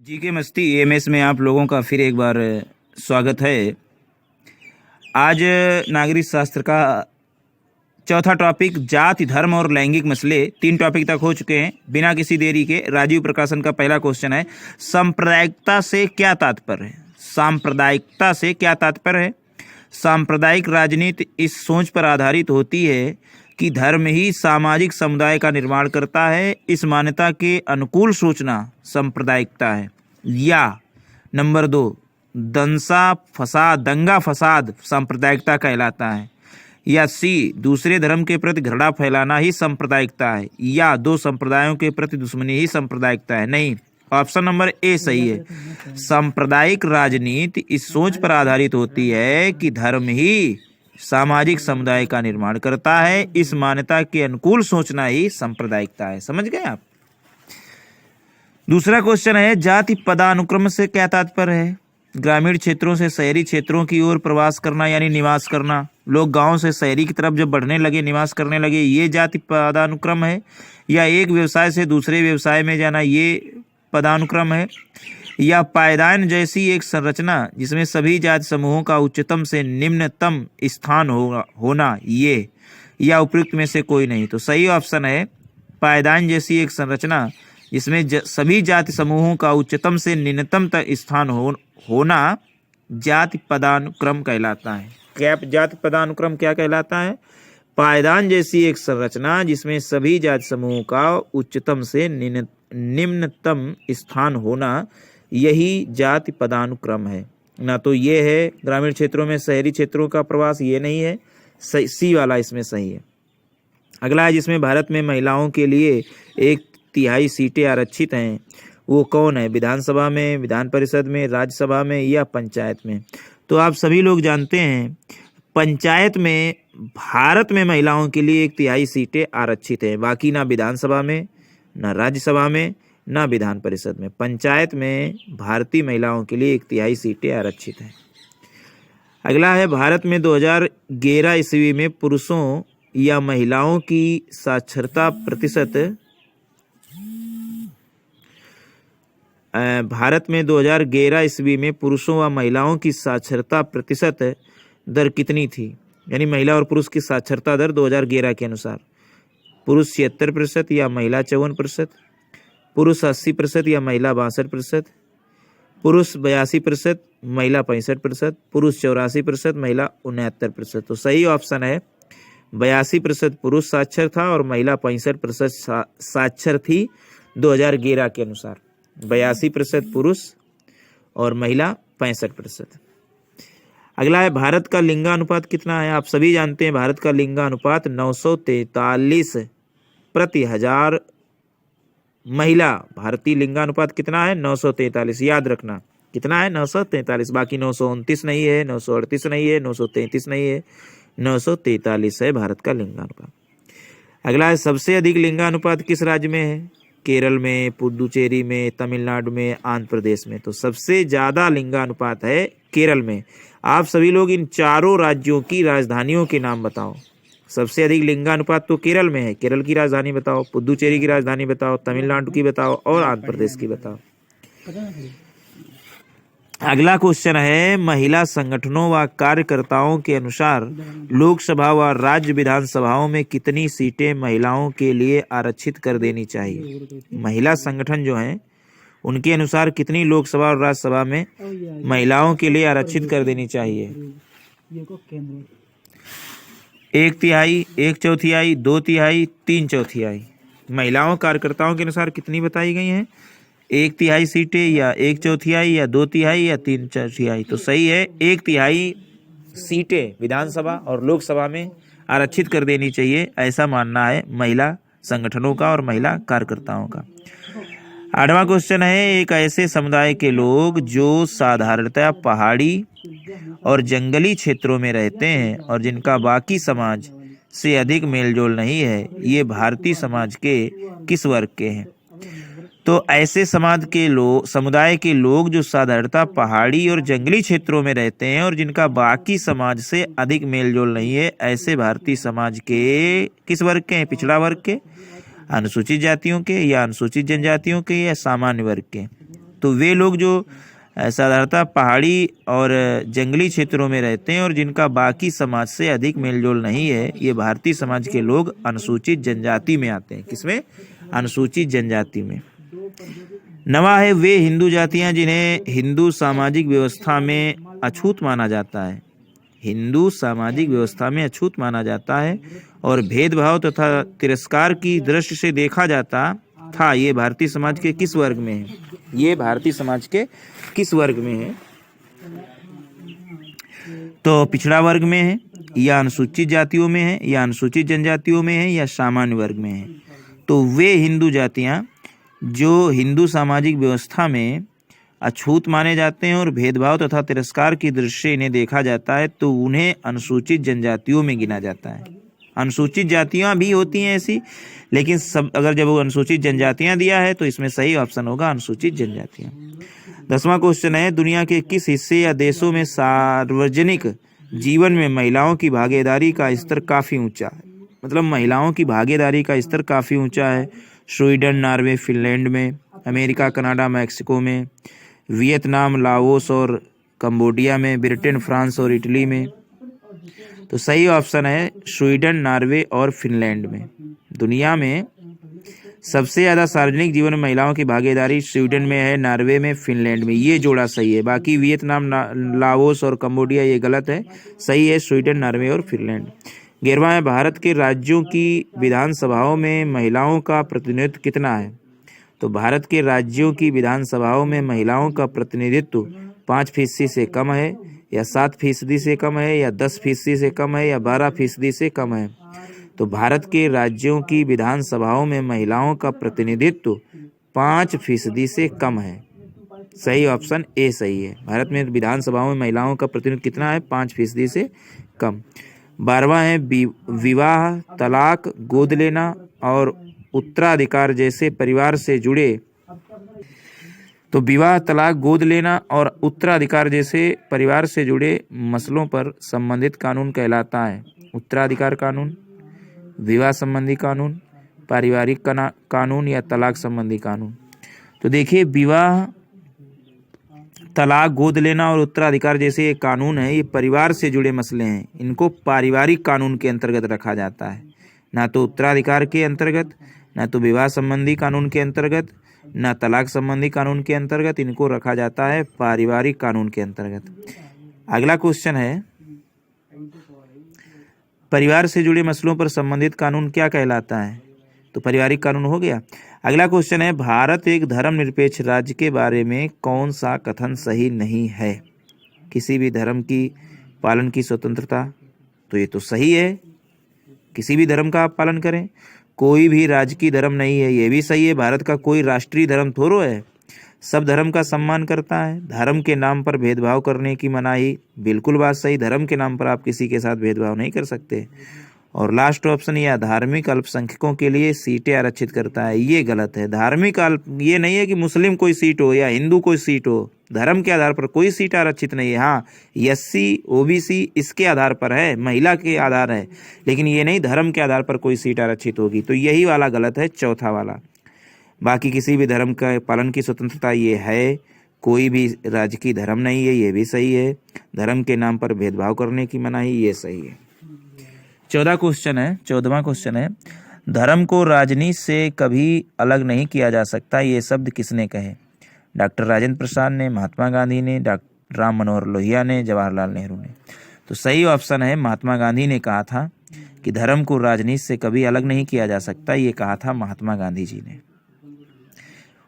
जी के मस्ती एएमएस में आप लोगों का फिर एक बार स्वागत है। आज नागरिक शास्त्र का चौथा टॉपिक जाति, धर्म और लैंगिक मसले, 3 टॉपिक तक हो चुके हैं। बिना किसी देरी के राजीव प्रकाशन का पहला क्वेश्चन है, सांप्रदायिकता से क्या तात्पर्य है? सांप्रदायिकता से क्या तात्पर्य है? सांप्रदायिक राजनीति इस सोच पर आधारित होती है कि धर्म ही सामाजिक समुदाय का निर्माण करता है। इस मान्यता के अनुकूल सोचना सांप्रदायिकता है। या नंबर 2, दंगा फसाद सांप्रदायिकता कहलाता है। या सी, दूसरे धर्म के प्रति घृणा फैलाना ही सांप्रदायिकता है। या 2 संप्रदायों के प्रति दुश्मनी ही सांप्रदायिकता है। नहीं, ऑप्शन नंबर ए सही है। सांप्रदायिक राजनीति इस सोच पर आधारित होती है कि धर्म ही सामाजिक समुदाय का निर्माण करता है। इस मान्यता के अनुकूल सोचना ही सांप्रदायिकता है। समझ गए आप? दूसरा क्वेश्चन है, जाति पदानुक्रम से क्या तात्पर्य है? ग्रामीण क्षेत्रों से शहरी क्षेत्रों की ओर प्रवास करना यानी निवास करना। लोग गांव से शहरी की तरफ जब बढ़ने लगे, निवास करने लगे, ये जाति पदानुक्रम है। या एक व्यवसाय से दूसरे व्यवसाय में जाना, ये पदानुक्रम है। या पायदान जैसी एक संरचना जिसमें सभी जाति समूहों का उच्चतम से निम्नतम स्थान होना, ये। या उपयुक्त में से कोई नहीं। तो सही ऑप्शन है पायदान जैसी एक संरचना जिसमें सभी जाति समूहों का उच्चतम से निम्नतम तक स्थान होना जाति पदानुक्रम कहलाता है। क्या जाति पदानुक्रम क्या कहलाता है? पायदान जैसी एक संरचना जिसमें सभी जाति समूहों का उच्चतम से निम्नतम स्थान होना, यही जाति पदानुक्रम है। ना तो ये है ग्रामीण क्षेत्रों में शहरी क्षेत्रों का प्रवास, ये नहीं है। सी वाला इसमें सही है। अगला है, जिसमें भारत में महिलाओं के लिए 1/3 सीटें आरक्षित हैं, वो कौन है? विधानसभा में, विधान परिषद में, राज्यसभा में या पंचायत में? तो आप सभी लोग जानते हैं पंचायत में भारत में महिलाओं के लिए 1/3 सीटें आरक्षित हैं। बाकी ना विधानसभा में, ना राज्यसभा में, ना विधान परिषद में। पंचायत में भारतीय महिलाओं के लिए 1/3 सीटें आरक्षित हैं। अगला है, भारत में 2011 ईस्वी में पुरुषों या महिलाओं की साक्षरता प्रतिशत, भारत में 2011 ईस्वी में पुरुषों व महिलाओं की साक्षरता प्रतिशत दर कितनी थी? यानी महिला और पुरुष की साक्षरता दर 2011 के अनुसार। पुरुष 76% या महिला 54%, पुरुष 80% या महिला 62%, पुरुष 82%, महिला 65%, पुरुष 84%, महिला 69%। तो सही ऑप्शन है 82% पुरुष साक्षर था और महिला 65% साक्षर थी 2011 के अनुसार। 82% पुरुष और महिला 65%। अगला है, भारत का लिंगानुपात कितना है? आप सभी जानते हैं भारत का लिंगानुपात 943 प्रति हजार महिला। भारतीय लिंगानुपात कितना है? 943। याद रखना कितना है? 943। बाकी 929 नहीं है, 938 नहीं है, 933 नहीं है, 943 है भारत का लिंगानुपात। अगला है, सबसे अधिक लिंगानुपात किस राज्य में है? केरल में, पुडुचेरी में, तमिलनाडु में, आंध्र प्रदेश में। तो सबसे ज्यादा लिंगानुपात है केरल में। आप सभी लोग इन चारों राज्यों की राजधानियों के नाम बताओ। सबसे अधिक लिंगानुपात तो केरल में है। केरल की राजधानी बताओ, पुडुचेरी की राजधानी बताओ, तमिलनाडु की बताओ और आंध्र प्रदेश की बताओ। अगला क्वेश्चन है, महिला संगठनों व कार्यकर्ताओं के अनुसार लोकसभा व राज्य विधानसभाओं में कितनी सीटें महिलाओं के लिए आरक्षित कर देनी चाहिए? महिला संगठन जो हैं उनके अनुसार कितनी लोकसभा और राज्यसभा में महिलाओं के लिए आरक्षित कर देनी चाहिए? 1/3, 1/4, 2/3, 3/4। महिलाओं कार्यकर्ताओं के अनुसार कितनी बताई गई हैं? 1/3 सीटें या 1/4 या 2/3 या 3/4। तो सही है 1/3 सीटें विधानसभा और लोकसभा में आरक्षित कर देनी चाहिए, ऐसा मानना है महिला संगठनों का और महिला कार्यकर्ताओं का। 8वां क्वेश्चन है, एक ऐसे समुदाय के लोग जो साधारणतः पहाड़ी और जंगली क्षेत्रों में रहते हैं और जिनका बाकी समाज से अधिक मेलजोल नहीं है, ये भारतीय समाज के किस वर्ग के हैं? तो ऐसे समुदाय के लोग जो साधारणतः पहाड़ी और जंगली क्षेत्रों में रहते हैं और जिनका बाकी समाज से अधिक मेलजोल नहीं है, ऐसे भारतीय समाज के किस वर्ग के हैं? पिछड़ा वर्ग के, अनुसूचित जातियों के या अनुसूचित जनजातियों के या सामान्य वर्ग के? तो वे लोग जो साधारणतः पहाड़ी और जंगली क्षेत्रों में रहते हैं और जिनका बाकी समाज से अधिक मेलजोल नहीं है, ये भारतीय समाज के लोग अनुसूचित जनजाति में आते हैं। किसमें? अनुसूचित जनजाति में। नवा है वे हिंदू जातियां जिन्हें हिंदू सामाजिक व्यवस्था में अछूत माना जाता है। हिंदू सामाजिक व्यवस्था में अछूत माना जाता है और भेदभाव तथा तिरस्कार की दृष्टि से देखा जाता था। ये भारतीय समाज के किस वर्ग में है? ये भारतीय समाज के किस वर्ग में है? तो पिछड़ा वर्ग में है, या अनुसूचित जातियों में है, या अनुसूचित जनजातियों में है, या सामान्य वर्ग में है। तो वे हिंदू जातियां जो हिंदू सामाजिक व्यवस्था में अछूत माने जाते हैं और भेदभाव तथा तिरस्कार की दृष्टि से इन्हें देखा जाता है, तो उन्हें अनुसूचित जनजातियों में गिना जाता है। अनुसूचित जातियां भी होती हैं ऐसी, लेकिन सब अगर जब वो अनुसूचित जनजातियां दिया है तो इसमें सही ऑप्शन होगा अनुसूचित जनजातियां। 10वां क्वेश्चन है दुनिया के किस हिस्से या देशों में सार्वजनिक जीवन में महिलाओं की भागीदारी का स्तर काफी ऊंचा है? मतलब महिलाओं की भागीदारी का स्तर काफी ऊंचा है। स्वीडन, नॉर्वे, फिनलैंड में, अमेरिका, कनाडा, मैक्सिको में, वियतनाम, लाओस और कंबोडिया में, ब्रिटेन, फ्रांस और इटली में। तो सही ऑप्शन है स्वीडन, नॉर्वे और फिनलैंड में। दुनिया में सबसे ज्यादा सार्वजनिक जीवन में महिलाओं की भागीदारी स्वीडन में है, नॉर्वे में, फिनलैंड में। ये जोड़ा सही है। बाकी वियतनाम, लाओस और कंबोडिया ये गलत है। सही है स्वीडन, नॉर्वे और फिनलैंड। 11वां है भारत के राज्यों की विधानसभाओं में महिलाओं का प्रतिनिधित्व कितना है? तो भारत के राज्यों की विधानसभाओं में महिलाओं का प्रतिनिधित्व 5% से कम है, या 7% से कम है, या 10% से कम है, या 12% से कम है। तो भारत के राज्यों की विधानसभाओं में महिलाओं का प्रतिनिधित्व 5% से कम है। सही ऑप्शन ए सही है। भारत में विधानसभाओं में महिलाओं का प्रतिनिधित्व कितना है? 5% से कम। 12वां है विवाह, तलाक, गोद लेना और उत्तराधिकार जैसे परिवार से जुड़े। तो विवाह, तलाक, गोद लेना और उत्तराधिकार जैसे परिवार से जुड़े मसलों पर संबंधित कानून कहलाता है उत्तराधिकार कानून, विवाह संबंधी कानून, पारिवारिक कानून या तलाक संबंधी कानून। तो देखिए विवाह, तलाक, गोद लेना और उत्तराधिकार जैसे ये कानून है, ये परिवार से जुड़े मसले हैं। इनको पारिवारिक कानून के अंतर्गत रखा जाता है, ना तो उत्तराधिकार के अंतर्गत, ना तो विवाह संबंधी कानून के अंतर्गत, ना तलाक संबंधी कानून के अंतर्गत। इनको रखा जाता है पारिवारिक कानून के अंतर्गत। अगला क्वेश्चन है परिवार से जुड़े मसलों पर संबंधित कानून क्या कहलाता है? तो पारिवारिक कानून हो गया। अगला क्वेश्चन है भारत एक धर्मनिरपेक्ष राज्य के बारे में कौन सा कथन सही नहीं है? किसी भी धर्म की पालन की स्वतंत्रता। तो ये तो सही है, किसी भी धर्म का आप पालन करें। कोई भी राजकीय धर्म नहीं है, ये भी सही है। भारत का कोई राष्ट्रीय धर्म थोड़ो है, सब धर्म का सम्मान करता है। धर्म के नाम पर भेदभाव करने की मनाही, बिल्कुल बात सही। धर्म के नाम पर आप किसी के साथ भेदभाव नहीं कर सकते। और लास्ट ऑप्शन या धार्मिक अल्पसंख्यकों के लिए सीटें आरक्षित करता है, ये गलत है। धार्मिक ये नहीं है कि मुस्लिम कोई सीट हो या हिंदू कोई सीट हो, धर्म के आधार पर कोई सीट आरक्षित नहीं है। हाँ, एससी, ओबीसी इसके आधार पर है, महिला के आधार है, लेकिन ये नहीं धर्म के आधार पर कोई सीट आरक्षित होगी। तो यही वाला गलत है, चौथा वाला। बाकी किसी भी धर्म का पालन की स्वतंत्रता ये है, कोई भी राजकीय धर्म नहीं है, ये भी सही है। धर्म के नाम पर भेदभाव करने की मनाही, ये सही है। 14वां क्वेश्चन है धर्म को राजनीति से कभी अलग नहीं किया जा सकता, ये शब्द किसने कहे? डॉक्टर राजेंद्र प्रसाद ने, महात्मा गांधी ने, डॉक्टर राम मनोहर लोहिया ने, जवाहरलाल नेहरू ने। तो सही ऑप्शन है महात्मा गांधी ने कहा था कि धर्म को राजनीति से कभी अलग नहीं किया जा सकता, ये कहा था महात्मा गांधी जी ने।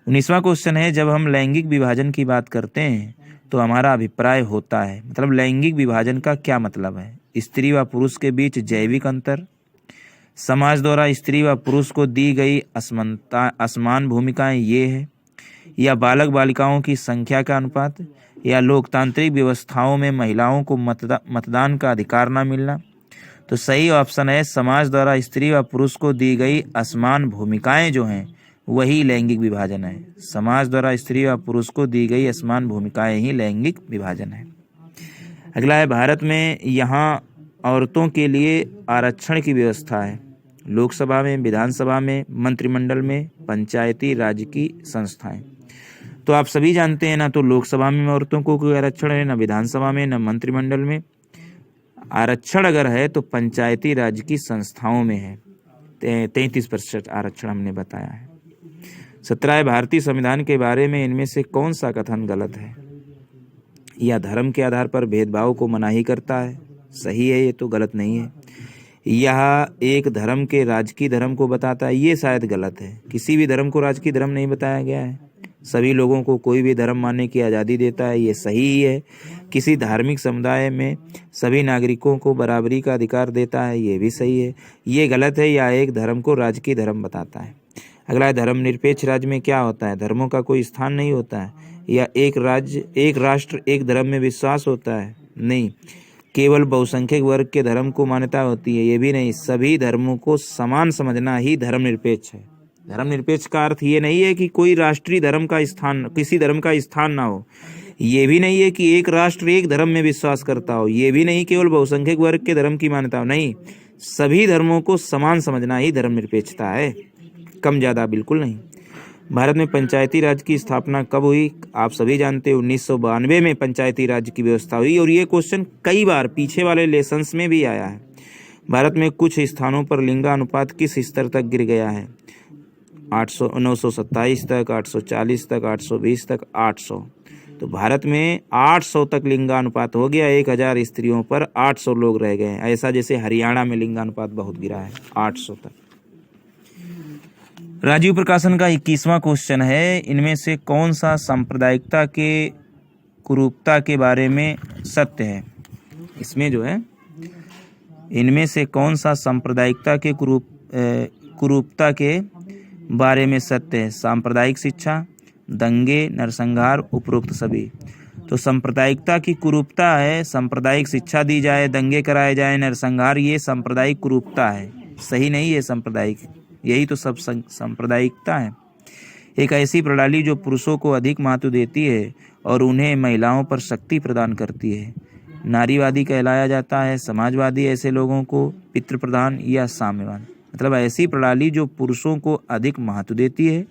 19वां क्वेश्चन है जब हम लैंगिक विभाजन की बात करते हैं तो हमारा अभिप्राय होता है, मतलब लैंगिक विभाजन का क्या मतलब है? स्त्री व पुरुष के बीच जैविक अंतर, समाज द्वारा स्त्री व पुरुष को दी गई असमान भूमिकाएं ये है, या बालक बालिकाओं की संख्या का अनुपात, या लोकतांत्रिक व्यवस्थाओं में महिलाओं को मतदान का अधिकार न मिलना। तो सही ऑप्शन है समाज द्वारा स्त्री व पुरुष को दी गई असमान भूमिकाएं जो हैं वही लैंगिक विभाजन है। समाज द्वारा स्त्री व पुरुष को दी गई असमान भूमिकाएं ही लैंगिक विभाजन है। अगला है भारत में यहाँ औरतों के लिए आरक्षण की व्यवस्था है, लोकसभा में, विधानसभा में, मंत्रिमंडल में, पंचायती राज की संस्थाएं। तो आप सभी जानते हैं ना तो लोकसभा में औरतों को कोई आरक्षण है, ना विधानसभा में, ना मंत्रिमंडल में। आरक्षण अगर है तो पंचायती राज की संस्थाओं में है। 33% आरक्षण हमने बताया है। 17 भारतीय संविधान के बारे में इनमें से कौन सा कथन गलत है? या धर्म के आधार पर भेदभाव को मनाही करता है, सही है, ये तो गलत नहीं है। यह एक धर्म के राजकीय धर्म को बताता है, ये शायद गलत है। किसी भी धर्म को राजकीय धर्म नहीं बताया गया है। सभी लोगों को कोई भी धर्म मानने की आज़ादी देता है, ये सही ही है। किसी धार्मिक समुदाय में सभी नागरिकों को बराबरी का अधिकार देता है, ये भी सही है। ये गलत है। या एक धर्म को राजकीय धर्म बताता है। अगला है, धर्मनिरपेक्ष राज्य में क्या होता है? धर्मों का कोई स्थान नहीं होता है। या एक राज्य, एक राष्ट्र, एक धर्म में विश्वास होता है? नहीं। केवल बहुसंख्यक वर्ग के धर्म को मान्यता होती है? ये भी नहीं। सभी धर्मों को समान समझना ही धर्मनिरपेक्ष है। धर्मनिरपेक्ष का अर्थ ये नहीं है कि कोई राष्ट्रीय धर्म का स्थान, किसी धर्म का स्थान ना हो। ये भी नहीं है कि एक राष्ट्र एक धर्म में विश्वास करता हो। ये भी नहीं केवल बहुसंख्यक वर्ग के धर्म की मान्यता हो। नहीं, सभी धर्मों को समान समझना ही धर्मनिरपेक्षता है, कम ज़्यादा बिल्कुल नहीं। भारत में पंचायती राज की स्थापना कब हुई? आप सभी जानते हैं 1992 में पंचायती राज की व्यवस्था हुई। और ये क्वेश्चन कई बार पीछे वाले लेसन्स में भी आया है। भारत में कुछ स्थानों पर लिंगानुपात किस स्तर तक गिर गया है? 927 तक, 840 तक, 820 तक, 800। तो भारत में 800 तक लिंगानुपात हो गया। 1000 स्त्रियों पर 800 लोग रह गए। ऐसा जैसे हरियाणा में लिंगानुपात बहुत गिरा है, 800 तक। राजीव प्रकाशन का 21वां क्वेश्चन है, इनमें से कौन सा सांप्रदायिकता के कुरूपता के बारे में सत्य है? इसमें जो है, इनमें से कौन सा सांप्रदायिकता के कुरूपता के बारे में सत्य है? सांप्रदायिक शिक्षा, दंगे, नरसंहार, उपरोक्त सभी। तो सांप्रदायिकता की कुरूपता है, सांप्रदायिक शिक्षा दी जाए, दंगे कराए जाए, नरसंहार, ये सांप्रदायिक कुरूपता है। सही नहीं है सांप्रदायिक, यही तो सब सांप्रदायिकता है। एक ऐसी प्रणाली जो पुरुषों को अधिक महत्व देती है और उन्हें महिलाओं पर शक्ति प्रदान करती है, नारीवादी कहलाया जाता है। समाजवादी ऐसे लोगों को पितृप्रधान या साम्यवाद। मतलब ऐसी प्रणाली जो पुरुषों को अधिक महत्व देती है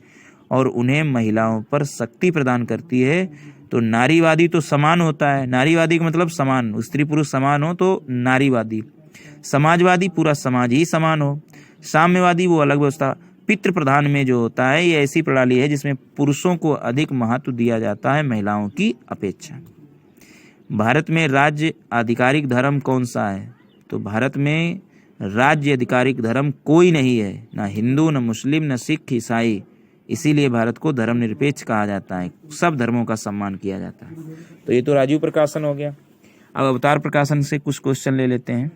और उन्हें महिलाओं पर शक्ति प्रदान करती है। तो नारीवादी तो समान होता है, नारीवादी का मतलब समान, स्त्री पुरुष समान हो तो नारीवादी। समाजवादी पूरा समाज ही समान हो। साम्यवादी वो अलग व्यवस्था। पितृप्रधान में जो होता है, ये ऐसी प्रणाली है जिसमें पुरुषों को अधिक महत्व दिया जाता है महिलाओं की अपेक्षा। भारत में राज्य आधिकारिक धर्म कौन सा है? तो भारत में राज्य आधिकारिक धर्म कोई नहीं है, ना हिंदू, ना मुस्लिम, ना सिख, ईसाई। इसीलिए भारत को धर्मनिरपेक्ष कहा जाता है, सब धर्मों का सम्मान किया जाता है। तो ये तो राजीव प्रकाशन हो गया। अब अवतार प्रकाशन से कुछ क्वेश्चन ले लेते हैं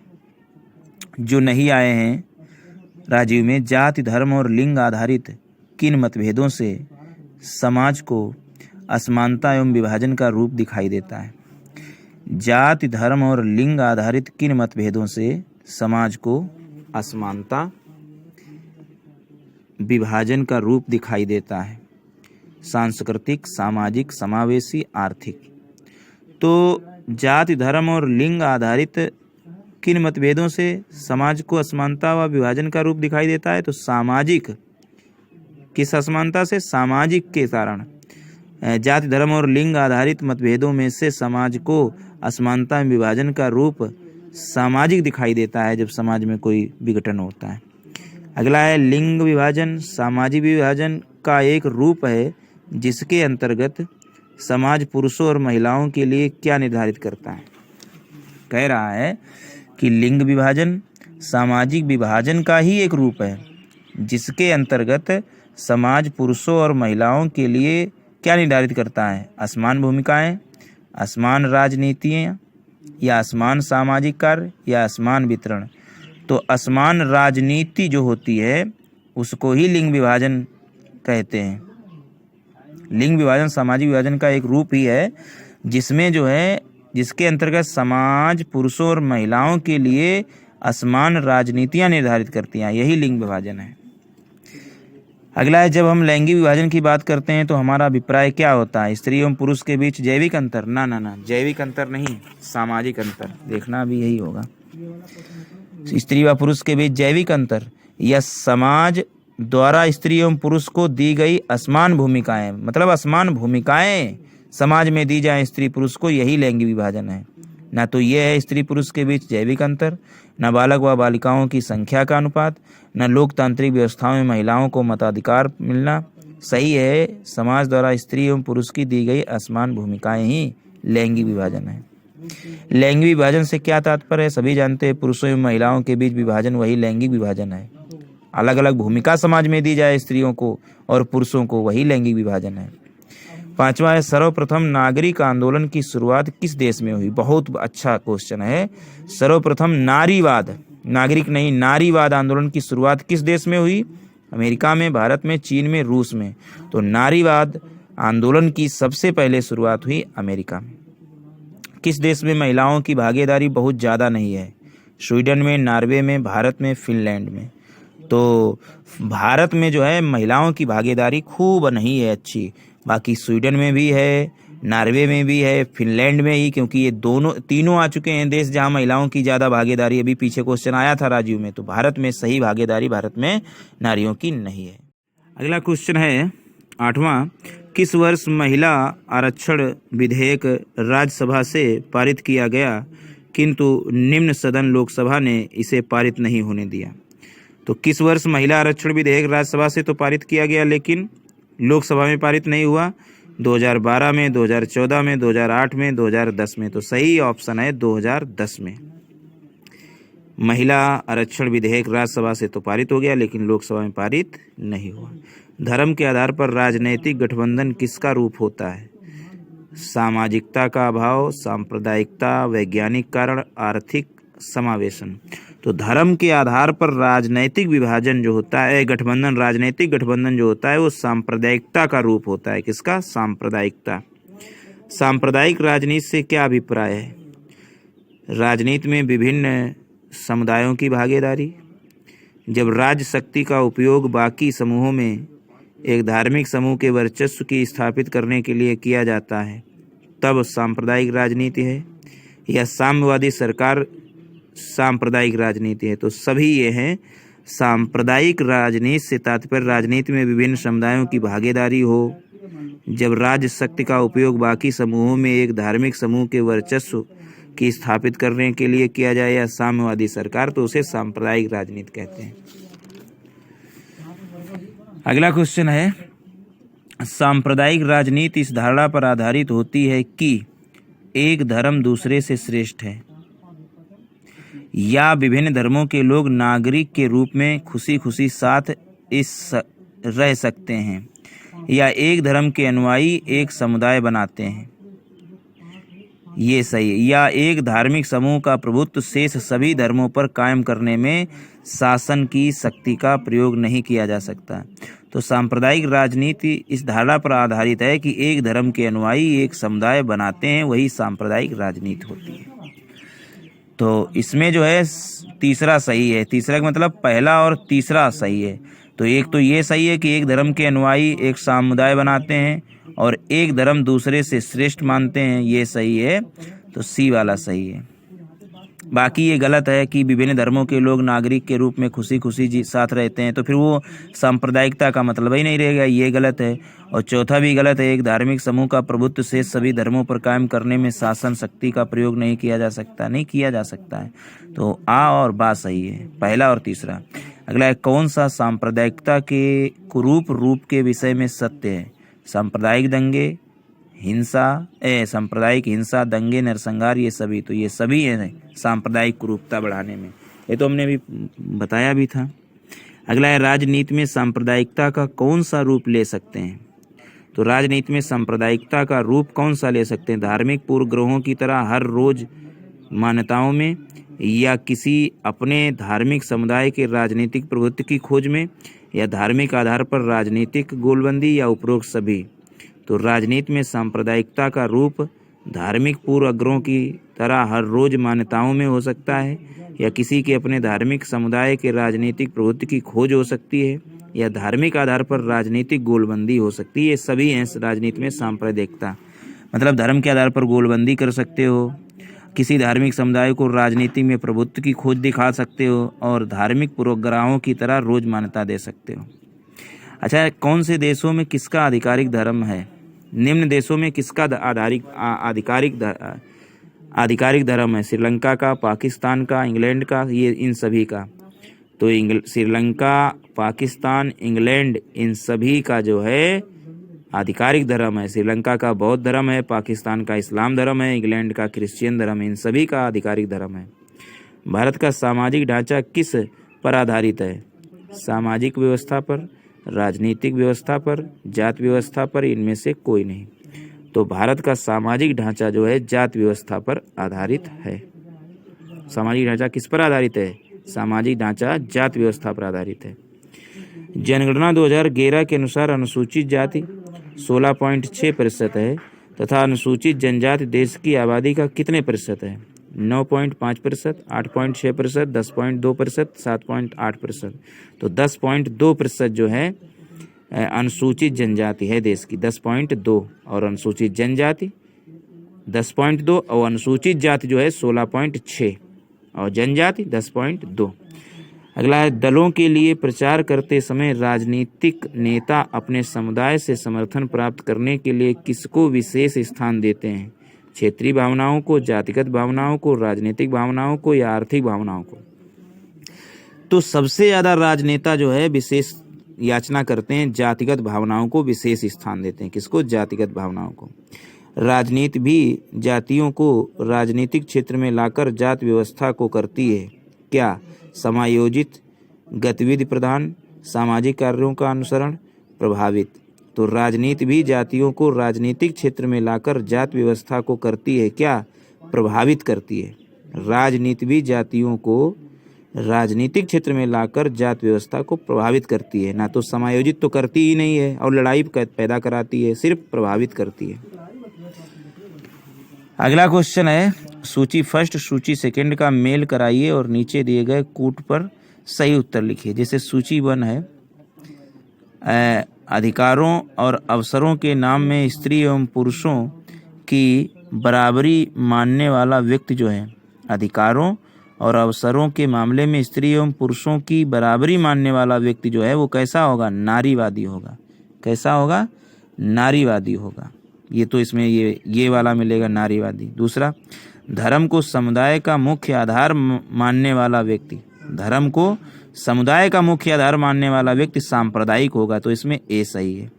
जो नहीं आए हैं राजीव में। जाति, धर्म और लिंग आधारित किन मतभेदों से समाज को असमानता एवं विभाजन का रूप दिखाई देता है? जाति, धर्म और लिंग आधारित किन मतभेदों से समाज को असमानता, विभाजन का रूप दिखाई देता है? सांस्कृतिक, सामाजिक, समावेशी, आर्थिक। तो जाति, धर्म और लिंग आधारित किन मतभेदों से समाज को असमानता व विभाजन का रूप दिखाई देता है? तो सामाजिक, किस असमानता से? सामाजिक के कारण। जाति, धर्म और लिंग आधारित मतभेदों में से समाज को असमानता एवं विभाजन का रूप सामाजिक दिखाई देता है जब समाज में कोई विघटन होता है। अगला है लिंग विभाजन। सामाजिक विभाजन का एक रूप है जिसके अंतर्गत समाज पुरुषों और महिलाओं के लिए क्या निर्धारित करता है? कह रहा है कि लिंग विभाजन सामाजिक विभाजन का ही एक रूप है जिसके अंतर्गत समाज पुरुषों और महिलाओं के लिए क्या निर्धारित करता है? असमान भूमिकाएं, असमान राजनीतियां, या असमान सामाजिक कार्य, या असमान वितरण। तो असमान राजनीति जो होती है उसको ही लिंग विभाजन कहते हैं। लिंग विभाजन सामाजिक विभाजन का एक रूप ही है जिसमें जो है, जिसके अंतर्गत समाज पुरुषों और महिलाओं के लिए असमान राजनीतियां निर्धारित करती हैं, यही लिंग विभाजन है। अगला है, जब हम लैंगिक विभाजन की बात करते हैं तो हमारा अभिप्राय क्या होता है? स्त्री एवं पुरुष के बीच जैविक अंतर? ना, जैविक अंतर नहीं, सामाजिक अंतर। देखना भी यही होगा, स्त्री व पुरुष के बीच जैविक अंतर, या समाज द्वारा स्त्री एवं पुरुष को दी गई असमान भूमिकाएं, मतलब असमान भूमिकाएं समाज में दी जाए स्त्री पुरुष को, यही लैंगिक विभाजन है। ना तो यह है स्त्री पुरुष के बीच जैविक अंतर, न बालक व बालिकाओं की संख्या का अनुपात, न लोकतांत्रिक व्यवस्थाओं में महिलाओं को मताधिकार मिलना। सही है, समाज द्वारा स्त्री एवं पुरुष की दी गई असमान भूमिकाएं ही लैंगिक विभाजन है। लैंगिक विभाजन से क्या तात्पर्य है? सभी जानते हैं, पुरुषों एवं महिलाओं के बीच विभाजन वही लैंगिक विभाजन है। अलग अलग भूमिका समाज में दी जाए स्त्रियों को और पुरुषों को, वही लैंगिक विभाजन है। 5वां है, सर्वप्रथम नागरिक आंदोलन की शुरुआत किस देश में हुई? बहुत अच्छा क्वेश्चन है। सर्वप्रथम नारीवाद, नागरिक नहीं, नारीवाद आंदोलन की शुरुआत किस देश में हुई? अमेरिका में, भारत में, चीन में, रूस में। तो नारीवाद आंदोलन की सबसे पहले शुरुआत हुई अमेरिका में। किस देश में महिलाओं की भागीदारी बहुत ज़्यादा नहीं है? स्वीडन में, नॉर्वे में, भारत में, फिनलैंड में। तो भारत में जो है महिलाओं की भागीदारी खूब नहीं है अच्छी, बाकी स्वीडन में भी है, नॉर्वे में भी है, फिनलैंड में ही, क्योंकि ये तीनों आ चुके हैं देश जहां महिलाओं की ज़्यादा भागीदारी। अभी पीछे क्वेश्चन आया था राजीव में, तो भारत में सही भागीदारी भारत में नारियों की नहीं है। अगला क्वेश्चन है 8वां, किस वर्ष महिला आरक्षण विधेयक राज्यसभा से पारित किया गया किंतु निम्न सदन लोकसभा ने इसे पारित नहीं होने दिया? तो किस वर्ष महिला आरक्षण विधेयक राज्यसभा से तो पारित किया गया लेकिन लोकसभा में पारित नहीं हुआ? 2012 में, 2014 में, 2008 में, 2010 में। तो सही ऑप्शन है 2010 में। महिला आरक्षण विधेयक राज्यसभा से तो पारित हो गया लेकिन लोकसभा में पारित नहीं हुआ। धर्म के आधार पर राजनैतिक गठबंधन किसका रूप होता है? सामाजिकता का अभाव, सांप्रदायिकता, वैज्ञानिक कारण, आर्थिक समावेशन। तो धर्म के आधार पर राजनैतिक विभाजन जो होता है, गठबंधन, राजनैतिक गठबंधन जो होता है वो सांप्रदायिकता का रूप होता है। किसका? सांप्रदायिकता। सांप्रदायिक राजनीति से क्या अभिप्राय है? राजनीति में विभिन्न समुदायों की भागीदारी। जब राज्य शक्ति का उपयोग बाकी समूहों में एक धार्मिक समूह के वर्चस्व की स्थापित करने के लिए किया जाता है तब सांप्रदायिक राजनीति है। या साम्यवादी सरकार सांप्रदायिक राजनीति है। तो सभी ये हैं। सांप्रदायिक राजनीति से तात्पर्य राजनीति में विभिन्न समुदायों की भागीदारी हो। जब राज्य शक्ति का उपयोग बाकी समूहों में एक धार्मिक समूह के वर्चस्व की स्थापित करने के लिए किया जाए या साम्यवादी सरकार, तो उसे सांप्रदायिक राजनीति कहते हैं। अगला क्वेश्चन है, सांप्रदायिक राजनीति इस धारणा पर आधारित होती है कि एक धर्म दूसरे से श्रेष्ठ है या विभिन्न धर्मों के लोग नागरिक के रूप में खुशी खुशी साथ रह सकते हैं या एक धर्म के अनुयायी एक समुदाय बनाते हैं, ये सही है। या एक धार्मिक समूह का प्रभुत्व शेष सभी धर्मों पर कायम करने में शासन की शक्ति का प्रयोग नहीं किया जा सकता। तो सांप्रदायिक राजनीति इस धारणा पर आधारित है कि एक धर्म के अनुयायी एक समुदाय बनाते हैं, वही सांप्रदायिक राजनीति होती है। तो इसमें जो है तीसरा सही है। तीसरा का मतलब पहला और तीसरा सही है। तो एक तो ये सही है कि एक धर्म के अनुयायी एक समुदाय बनाते हैं और एक धर्म दूसरे से श्रेष्ठ मानते हैं, ये सही है। तो सी वाला सही है। बाकी ये गलत है कि विभिन्न धर्मों के लोग नागरिक के रूप में खुशी खुशी साथ रहते हैं, तो फिर वो सांप्रदायिकता का मतलब ही नहीं रहेगा, ये गलत है। और चौथा भी गलत है, एक धार्मिक समूह का प्रभुत्व से सभी धर्मों पर कायम करने में शासन शक्ति का प्रयोग नहीं किया जा सकता, नहीं किया जा सकता है। तो आ और बा सही है, पहला और तीसरा। अगला है, कौन सा सांप्रदायिकता के कुरूप रूप के विषय में सत्य है? सांप्रदायिक दंगे, सांप्रदायिक हिंसा, दंगे, नरसंहार, ये सभी। तो ये सभी है सांप्रदायिक कुरूपता बढ़ाने में, ये तो हमने अभी बताया भी था। अगला है, राजनीति में सांप्रदायिकता का कौन सा रूप ले सकते हैं? तो राजनीति में सांप्रदायिकता का रूप कौन सा ले सकते हैं? धार्मिक पूर्वग्रहों की तरह हर रोज मान्यताओं में, या किसी अपने धार्मिक समुदाय के राजनीतिक प्रभुत्व की खोज में, या धार्मिक आधार पर राजनीतिक गोलबंदी, या उपरोक्त सभी। तो राजनीति में सांप्रदायिकता का रूप धार्मिक पूर्वाग्रहों की तरह हर रोज मान्यताओं में हो सकता है, या किसी के अपने धार्मिक समुदाय के राजनीतिक प्रभुत्व की खोज हो सकती है, या धार्मिक आधार पर राजनीतिक गोलबंदी हो सकती है। ये सभी हैं राजनीति में सांप्रदायिकता। मतलब धर्म के आधार पर गोलबंदी कर सकते हो, किसी धार्मिक समुदाय को राजनीति में प्रभुत्व की खोज दिखा सकते हो, और धार्मिक पूर्वाग्रहों की तरह रोज मान्यता दे सकते हो। अच्छा, कौन से देशों में किसका आधिकारिक धर्म है? निम्न देशों में किसका आधिकारिक धर्म है? श्रीलंका का, पाकिस्तान का, इंग्लैंड का, ये इन सभी का। तो श्रीलंका, पाकिस्तान, इंग्लैंड, इन सभी का जो है आधिकारिक धर्म है। श्रीलंका का बौद्ध धर्म है, पाकिस्तान का इस्लाम धर्म है, इंग्लैंड का क्रिश्चियन धर्म है, इन सभी का आधिकारिक धर्म है। भारत का सामाजिक ढांचा किस पर आधारित है? सामाजिक व्यवस्था पर, राजनीतिक व्यवस्था पर, जाति व्यवस्था पर, इनमें से कोई नहीं। तो भारत का सामाजिक ढांचा जो है जाति व्यवस्था पर आधारित है। सामाजिक ढांचा किस पर आधारित है? सामाजिक ढांचा जाति व्यवस्था पर आधारित है। जनगणना 2011 के अनुसार अनुसूचित जाति 16.6% है तथा अनुसूचित जनजाति देश की आबादी का कितने प्रतिशत है? 9.5%, 8.6%, 10.2%, 7.8%। तो 10.2% जो है अनुसूचित जनजाति है देश की, 10.2, और अनुसूचित जनजाति 10.2, और अनुसूचित जाति जो है 16.6, और जनजाति 10.2। अगला है, दलों के लिए प्रचार करते समय राजनीतिक नेता अपने समुदाय से समर्थन प्राप्त करने के लिए किसको विशेष स्थान देते हैं? क्षेत्रीय भावनाओं को, जातिगत भावनाओं को, राजनीतिक भावनाओं को, या आर्थिक भावनाओं को? तो सबसे ज़्यादा राजनेता जो है विशेष याचना करते हैं, जातिगत भावनाओं को विशेष स्थान देते हैं। किसको? जातिगत भावनाओं को। राजनीति भी जातियों को राजनीतिक क्षेत्र में लाकर जाति व्यवस्था को करती है क्या? समायोजित, गतिविधि प्रधान, सामाजिक कार्यों का अनुसरण, प्रभावित। तो राजनीति भी जातियों को राजनीतिक क्षेत्र में लाकर जाति व्यवस्था को करती है क्या? प्रभावित करती है। राजनीति भी जातियों को राजनीतिक क्षेत्र में लाकर जाति व्यवस्था को प्रभावित करती है, ना तो समायोजित तो करती ही नहीं है और लड़ाई पैदा कराती है, सिर्फ प्रभावित करती है। अगला क्वेश्चन है, सूची फर्स्ट सूची सेकंड का मेल कराइए और नीचे दिए गए कूट पर सही उत्तर लिखिए। जैसे सूची 1 है, अधिकारों और अवसरों के नाम में स्त्री एवं पुरुषों की बराबरी मानने वाला व्यक्ति जो है, अधिकारों और अवसरों के मामले में स्त्री एवं पुरुषों की बराबरी मानने वाला व्यक्ति जो है वो कैसा होगा? नारीवादी होगा। कैसा होगा? नारीवादी होगा। ये तो इसमें ये वाला मिलेगा, नारीवादी। दूसरा, धर्म को समुदाय का मुख्य आधार मानने वाला व्यक्ति, धर्म को समुदाय का मुख्य आधार मानने वाला व्यक्ति सांप्रदायिक होगा, तो इसमें ए सही है।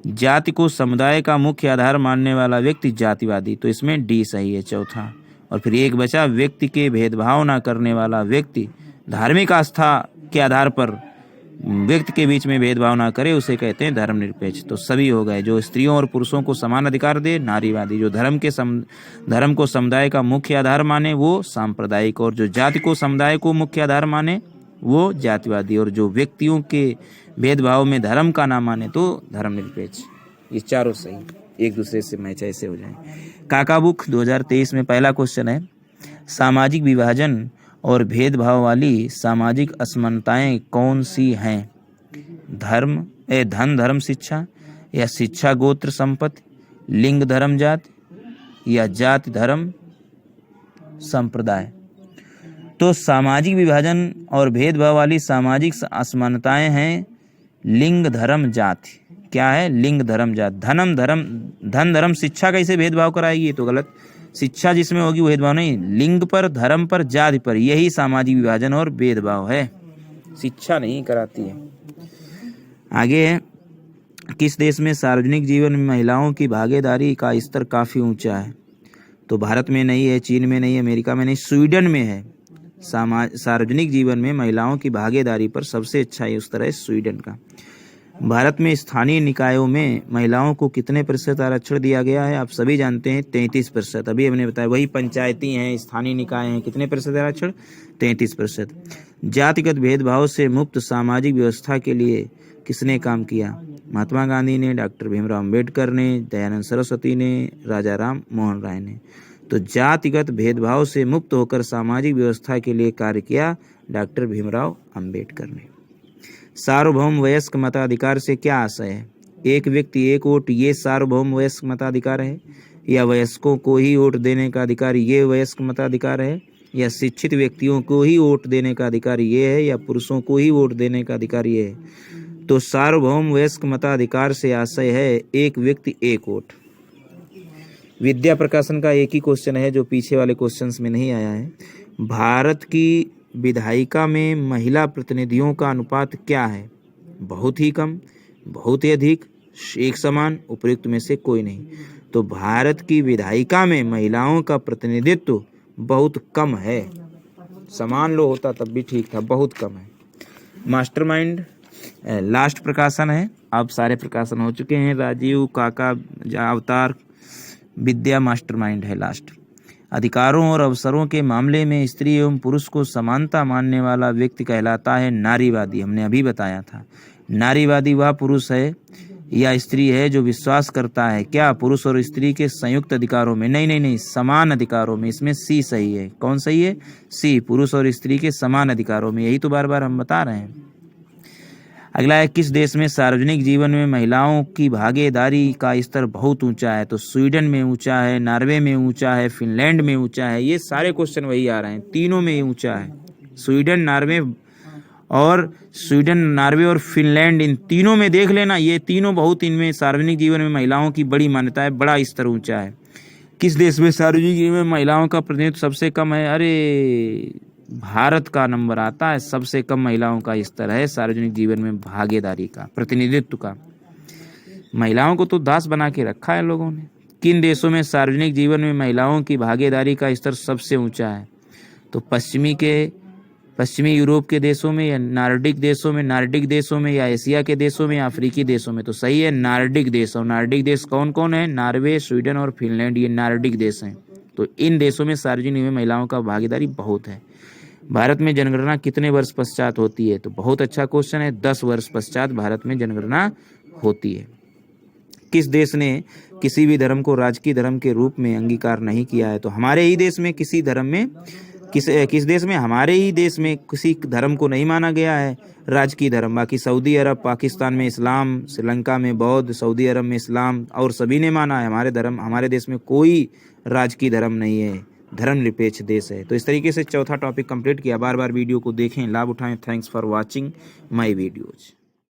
जाति को समुदाय का मुख्य आधार मानने वाला व्यक्ति जातिवादी, तो इसमें डी सही है, चौथा। और फिर एक बचा, व्यक्ति के भेदभाव न करने वाला व्यक्ति, धार्मिक आस्था के आधार पर व्यक्ति के बीच में भेदभाव ना करे, उसे कहते हैं धर्मनिरपेक्ष। तो सभी हो गए। जो स्त्रियों और पुरुषों को समान अधिकार दे, नारीवादी। जो धर्म को समुदाय का मुख्य आधार माने, वो सांप्रदायिक। और जो जाति को समुदाय को मुख्य आधार माने, वो जातिवादी। और जो व्यक्तियों के भेदभाव में धर्म का ना माने, तो धर्मनिरपेक्ष। ये चारों सही, एक दूसरे से मैच ऐसे हो जाए। काका बुक 2023 में पहला क्वेश्चन है, सामाजिक विभाजन और भेदभाव वाली सामाजिक असमानताएं कौन सी हैं? धन धर्म शिक्षा, या शिक्षा गोत्र संपत्ति, लिंग धर्म जाति, या जाति धर्म संप्रदाय। तो सामाजिक विभाजन और भेदभाव वाली सामाजिक असमानताएं हैं लिंग धर्म जाति। क्या है? लिंग धर्म जाति। धन धर्म शिक्षा कैसे भेदभाव कराएगी? ये तो गलत। शिक्षा जिसमें होगी वो भेदभाव नहीं, लिंग पर, धर्म पर, जाति पर, यही सामाजिक विभाजन और भेदभाव है, शिक्षा नहीं कराती है। आगे है, किस देश में सार्वजनिक जीवन में महिलाओं की भागीदारी का स्तर काफी ऊंचा है? तो भारत में नहीं है, चीन में नहीं है, अमेरिका में नहीं, स्वीडन में है। सार्वजनिक जीवन में महिलाओं की भागीदारी पर सबसे अच्छा ये स्तर है स्वीडन का। भारत में स्थानीय निकायों में महिलाओं को कितने प्रतिशत आरक्षण दिया गया है? आप सभी जानते हैं 33%। अभी हमने बताया, वही पंचायती हैं, स्थानीय निकाय हैं, कितने प्रतिशत आरक्षण? 33%। जातिगत भेदभाव से मुक्त सामाजिक व्यवस्था के लिए किसने काम किया? महात्मा गांधी ने, डॉक्टर भीमराव अम्बेडकर ने, दयानंद सरस्वती ने, राजा राम मोहन राय ने। तो जातिगत भेदभाव से मुक्त होकर सामाजिक व्यवस्था के लिए कार्य किया डॉक्टर भीमराव अम्बेडकर ने। सार्वभौम वयस्क मताधिकार से क्या आशय है? एक व्यक्ति एक वोट, ये सार्वभौम वयस्क मताधिकार है? या वयस्कों को ही वोट देने का अधिकार, ये वयस्क मताधिकार है? या शिक्षित व्यक्तियों को ही वोट देने का अधिकार ये है? या पुरुषों को ही वोट देने का अधिकार ये है? तो सार्वभौम वयस्क मताधिकार से आशय है एक व्यक्ति एक वोट। विद्या प्रकाशन का एक ही क्वेश्चन है जो पीछे वाले क्वेश्चंस में नहीं आया है। भारत की विधायिका में महिला प्रतिनिधियों का अनुपात क्या है? बहुत ही कम, बहुत ही अधिक, एक समान, उपयुक्त में से कोई नहीं। तो भारत की विधायिका में महिलाओं का प्रतिनिधित्व बहुत कम है। समान लो होता तब भी ठीक था, बहुत कम है। मास्टरमाइंड लास्ट प्रकाशन है, अब सारे प्रकाशन हो चुके हैं। राजीव, काका, अवतार, विद्या मास्टरमाइंड है लास्ट। अधिकारों और अवसरों के मामले में स्त्री एवं पुरुष को समानता मानने वाला व्यक्ति कहलाता है नारीवादी। हमने अभी बताया था, नारीवादी वह पुरुष है या स्त्री है जो विश्वास करता है क्या पुरुष और स्त्री के संयुक्त अधिकारों में, नहीं, समान अधिकारों में। इसमें सी सही है। कौन सही है? सी, पुरुष और स्त्री के समान अधिकारों में। यही तो बार बार हम बता रहे हैं। अगला है, किस देश में सार्वजनिक जीवन में महिलाओं की भागीदारी का स्तर बहुत ऊंचा है? तो स्वीडन में ऊंचा है, नॉर्वे में ऊंचा है, फिनलैंड में ऊंचा है। ये सारे क्वेश्चन वही आ रहे हैं, तीनों में ऊंचा है। स्वीडन, नॉर्वे और फिनलैंड, इन तीनों में देख लेना, ये तीनों बहुत, इनमें सार्वजनिक जीवन में महिलाओं की बड़ी मान्यता है, बड़ा स्तर ऊंचा है। किस देश में सार्वजनिक जीवन में महिलाओं का प्रतिनिधित्व सबसे कम है? अरे भारत का नंबर आता है, सबसे कम महिलाओं का स्तर है सार्वजनिक जीवन में भागीदारी का, प्रतिनिधित्व का। महिलाओं को तो दास बना के रखा है लोगों ने। किन देशों में सार्वजनिक जीवन में महिलाओं की भागीदारी का स्तर सबसे ऊंचा है? तो पश्चिमी यूरोप के देशों में, या नार्डिक देशों में, या एशिया के देशों में, या अफ्रीकी देशों में। तो सही है नार्डिक देश। और नार्डिक देश कौन कौन है? नॉर्वे, स्वीडन और फिनलैंड, ये नार्डिक देश हैं। तो इन देशों में सार्वजनिक में महिलाओं का भागीदारी बहुत है। भारत में जनगणना कितने वर्ष पश्चात होती है? तो बहुत अच्छा क्वेश्चन है, 10 वर्ष पश्चात भारत में जनगणना होती है। किस देश ने किसी भी धर्म को राजकीय धर्म के रूप में अंगीकार नहीं किया है? तो हमारे ही देश में किसी धर्म में, किस देश में? हमारे ही देश में किसी धर्म को नहीं माना गया है राजकीय धर्म। बाकी सऊदी अरब, पाकिस्तान में इस्लाम, श्रीलंका में बौद्ध, सऊदी अरब में इस्लाम, और सभी ने माना है। हमारे देश में कोई राजकीय धर्म नहीं है, धर्मनिरपेक्ष देश है। तो इस तरीके से चौथा टॉपिक कंप्लीट किया। बार बार वीडियो को देखें, लाभ उठाएं। Thanks for watching my videos.